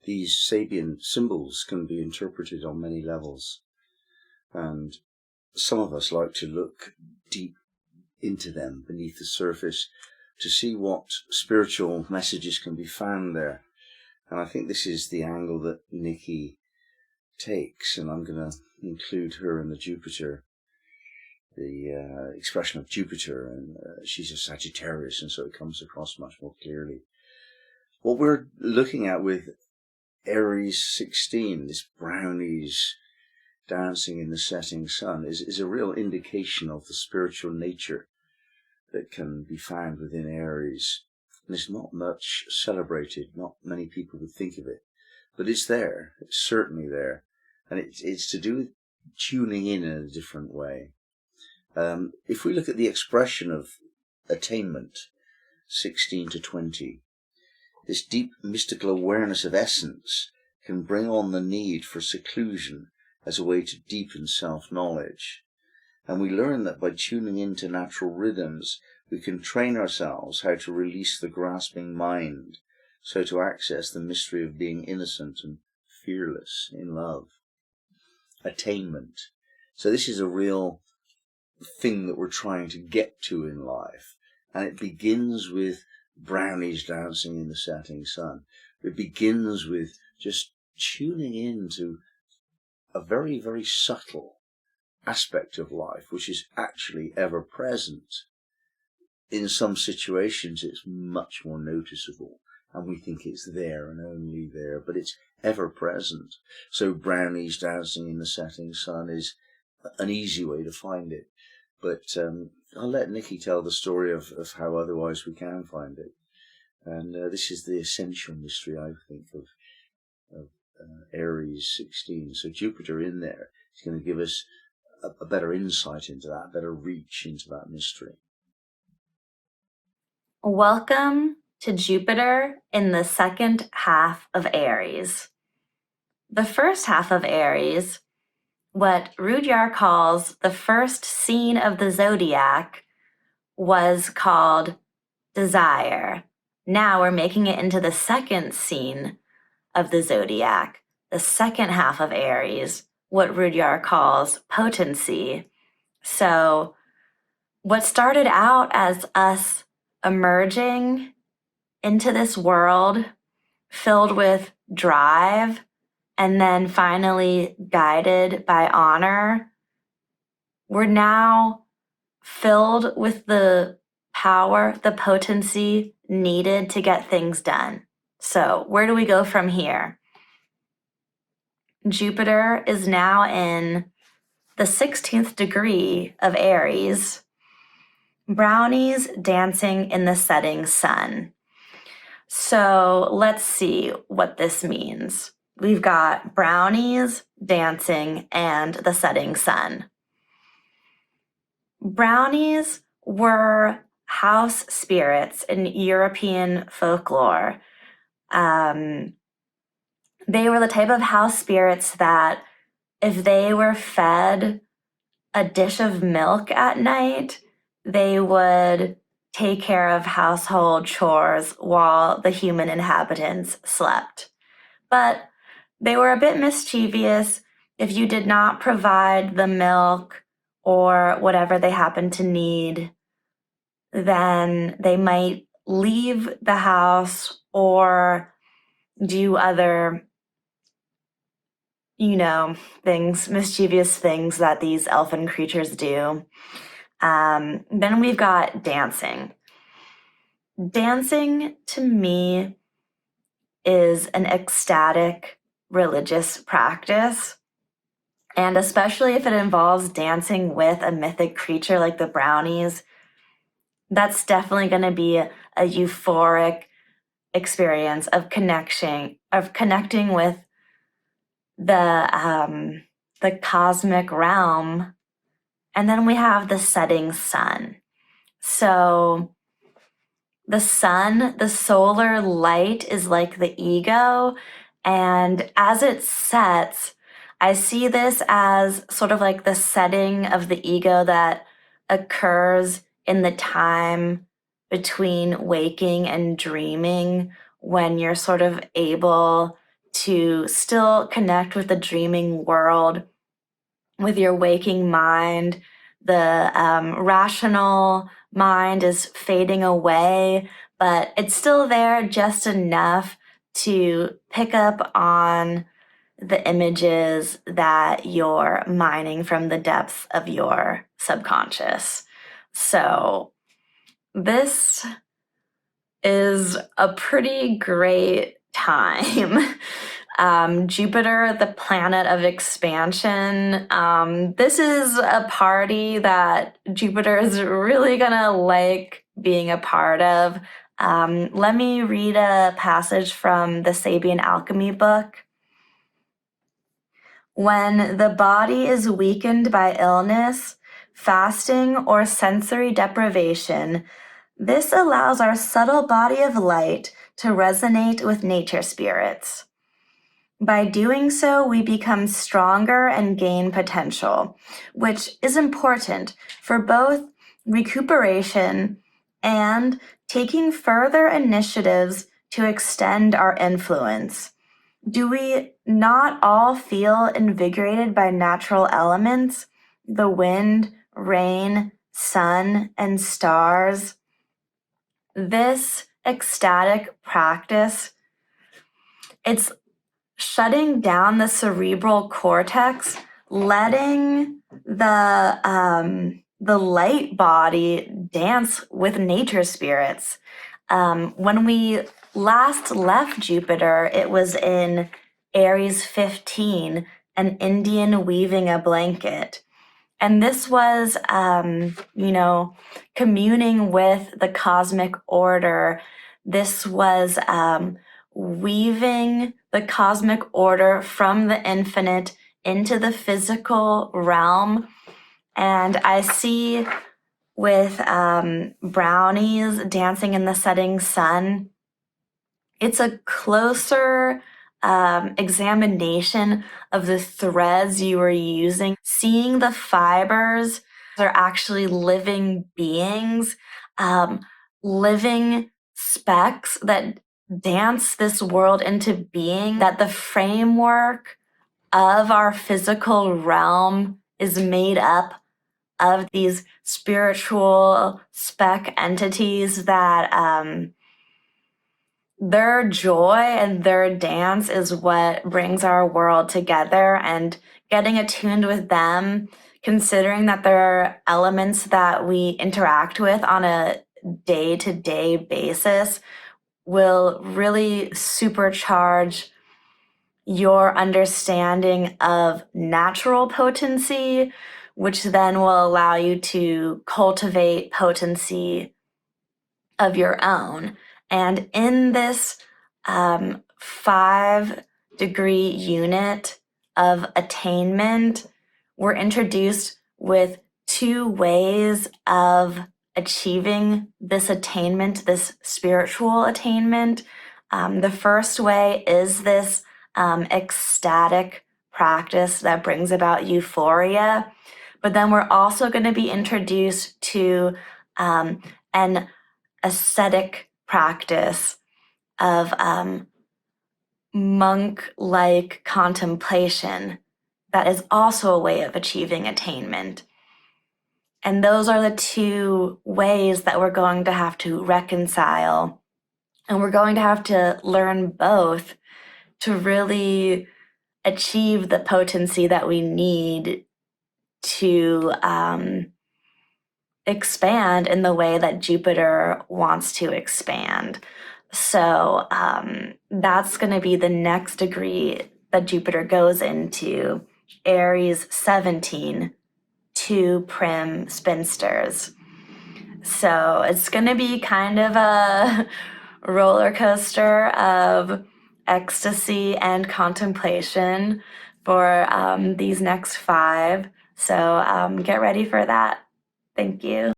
these Sabian symbols can be interpreted on many levels, and some of us like to look deep into them beneath the surface to see what spiritual messages can be found there. And I think this is the angle that NIKKI takes, and I'm going to include her in the Jupiter, the expression of Jupiter, and she's a Sagittarius, and so it comes across much more clearly. What we're looking at with Aries 16, this brownies dancing in the setting sun, is a real indication of the spiritual nature that can be found within Aries. And it's not much celebrated, not many people would think of it, but it's there, it's certainly there. And it's to do with tuning in a different way. If we look at the expression of attainment, 16 to 20, this deep mystical awareness of essence can bring on the need for seclusion as a way to deepen self-knowledge. And we learn that by tuning into natural rhythms, we can train ourselves how to release the grasping mind, so to access the mystery of being innocent and fearless in love. Attainment. So this is a real thing that we're trying to get to in life. And it begins with brownies dancing in the setting sun. It begins with just tuning into a very, very subtle aspect of life, which is actually ever present. In some situations, it's much more noticeable, and we think it's there and only there, but it's ever present. So brownies dancing in the setting sun is an easy way to find it. But I'll let NIKKI tell the story of how otherwise we can find it. And this is the essential mystery, I think, of Aries 16. So Jupiter in there is going to give us a better insight into that, a better reach into that mystery. Welcome to Jupiter in the second half of Aries. The first half of Aries, what Rudyard calls the first scene of the zodiac, was called desire. Now we're making it into the second scene of the zodiac, the second half of Aries, what Rudyard calls potency. So what started out as us emerging into this world filled with drive and then finally guided by honor, we're now filled with the power, the potency needed to get things done. So where do we go from here? Jupiter is now in the 16th degree of Aries. Brownies dancing in the setting sun. So let's see what this means. We've got brownies dancing and the setting sun. Brownies were house spirits in European folklore. They were the type of house spirits that if they were fed a dish of milk at night, they would take care of household chores while the human inhabitants slept. But they were a bit mischievous. If you did not provide the milk or whatever they happened to need, then they might leave the house or do other, things, mischievous things that these elfin creatures do. Then we've got dancing. Dancing, to me, is an ecstatic religious practice. And especially if it involves dancing with a mythic creature like the brownies, that's definitely going to be a euphoric experience of connecting with the cosmic realm. And then we have the setting sun. So the sun, the solar light, is like the ego. And as it sets, I see this as sort of like the setting of the ego that occurs in the time between waking and dreaming, when you're sort of able to still connect with the dreaming world, with your waking mind. The rational mind is fading away, but it's still there just enough to pick up on the images that you're mining from the depths of your subconscious. So this is a pretty great time. Jupiter, the planet of expansion. This is a party that Jupiter is really gonna like being a part of. Let me read a passage from the Sabian Alchemy book. When the body is weakened by illness, fasting, or sensory deprivation, this allows our subtle body of light to resonate with nature spirits. By doing so, we become stronger and gain potential, which is important for both recuperation and taking further initiatives to extend our influence. Do we not all feel invigorated by natural elements, the wind, rain, sun, and stars? This ecstatic practice, it's shutting down the cerebral cortex, letting the light body dance with nature spirits. When we last left Jupiter, it was in Aries 15, an Indian weaving a blanket. And this was, communing with the cosmic order. This was weaving the cosmic order from the infinite into the physical realm. And I see with brownies dancing in the setting sun, it's a closer examination of the threads you were using. Seeing the fibers are actually living beings, living specks that dance this world into being, that the framework of our physical realm is made up of these spiritual speck entities that their joy and their dance is what brings our world together. And getting attuned with them, considering that there are elements that we interact with on a day-to-day basis, will really supercharge your understanding of natural potency, which then will allow you to cultivate potency of your own. And in this 5-degree unit of attainment, we're introduced with 2 ways of achieving this attainment, this spiritual attainment. The first way is this ecstatic practice that brings about euphoria. But then we're also going to be introduced to an ascetic practice of monk-like contemplation that is also a way of achieving attainment. And those are the 2 ways that we're going to have to reconcile. And we're going to have to learn both to really achieve the potency that we need to expand in the way that Jupiter wants to expand. So that's going to be the next degree that Jupiter goes into, Aries 17, 2 prim spinsters. So it's going to be kind of a roller coaster of ecstasy and contemplation for these next 5. So get ready for that. Thank you.